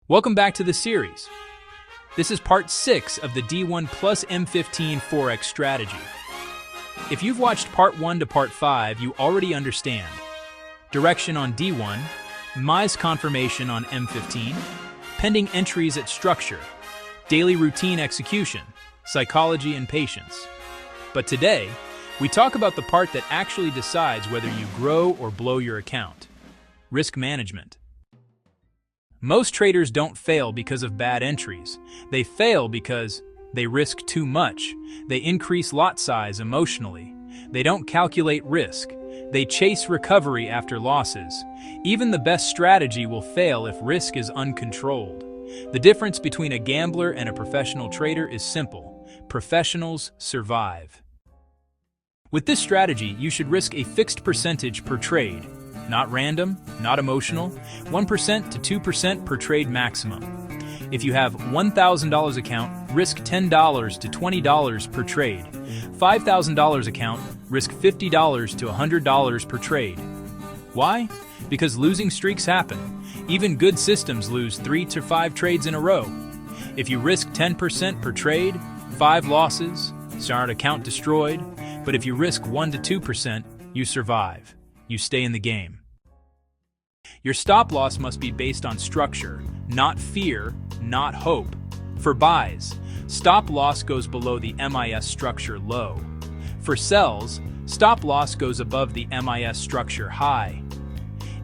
Welcome back to the series. This is part 6 of the D1 plus M15 Forex strategy. If you've watched part 1 to part 5, you already understand. Direction on D1, Mise confirmation on M15, pending entries at structure, daily routine execution, psychology and patience. But today, we talk about the part that actually decides whether you grow or blow your account. Risk management. Most traders don't fail because of bad entries. They fail because they risk too much. They increase lot size emotionally. They don't calculate risk. They chase recovery after losses. Even the best strategy will fail if risk is uncontrolled. The difference between a gambler and a professional trader is simple. Professionals survive. With this strategy, you should risk a fixed percentage per trade. Not random, not emotional, 1% to 2% per trade maximum. If you have $1,000 account, risk $10 to $20 per trade. $5,000 account, risk $50 to $100 per trade. Why? Because losing streaks happen. Even good systems lose 3 to 5 trades in a row. If you risk 10% per trade, 5 losses, start account destroyed. But if you risk 1 to 2%, you survive. You stay in the game. Your stop loss must be based on structure, not fear, not hope. For buys, stop loss goes below the MIS structure low. For sells, stop loss goes above the MIS structure high.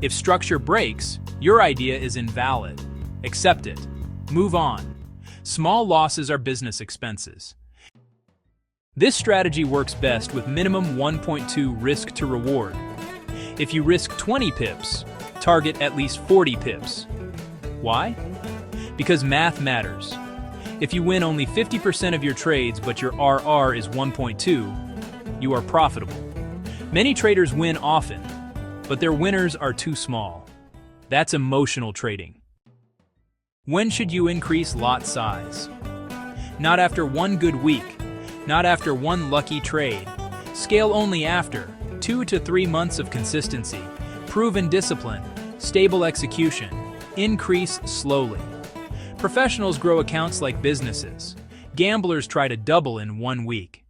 If structure breaks, your idea is invalid. Accept it. Move on. Small losses are business expenses. This strategy works best with minimum 1.2 risk to reward. If you risk 20 pips, target at least 40 pips. Why? Because math matters. If you win only 50% of your trades but your RR is 1.2, you are profitable. Many traders win often, but their winners are too small. That's emotional trading. When should you increase lot size? Not after one good week, not after one lucky trade. Scale only after 2 to 3 months of consistency, proven discipline, stable execution. Increase slowly. Professionals grow accounts like businesses. Gamblers try to double in 1 week.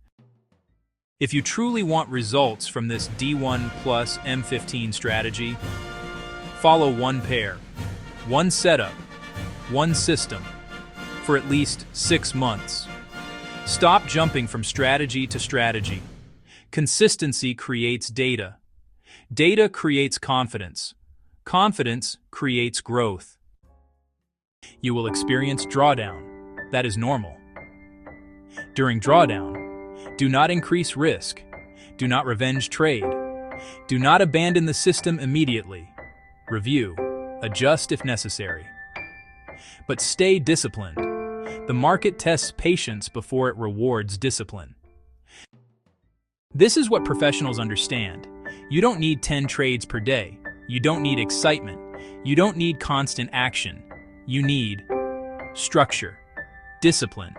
If you truly want results from this D1 plus M15 strategy, follow one pair, one setup, one system for at least 6 months. Stop jumping from strategy to strategy. Consistency creates data. Data creates confidence. Confidence creates growth. You will experience drawdown. That is normal. During drawdown, do not increase risk. Do not revenge trade. Do not abandon the system immediately. Review. Adjust if necessary. But stay disciplined. The market tests patience before it rewards discipline. This is what professionals understand. You don't need 10 trades per day. You don't need excitement. You don't need constant action. You need structure, discipline,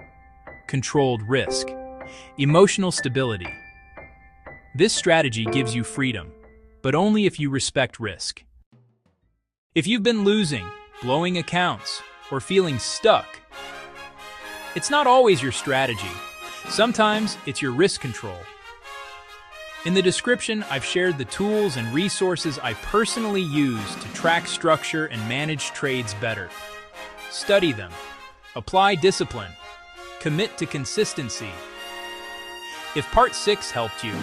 controlled risk, emotional stability. This strategy gives you freedom, but only if you respect risk. If you've been losing, blowing accounts, or feeling stuck, it's not always your strategy. Sometimes it's your risk control. In the description, I've shared the tools and resources I personally use to track structure and manage trades better. Study them. Apply discipline. Commit to consistency. If part 6 helped you,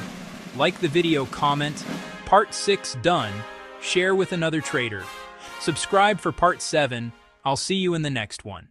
like the video, comment, part 6 done, share with another trader. Subscribe for part 7. I'll see you in the next one.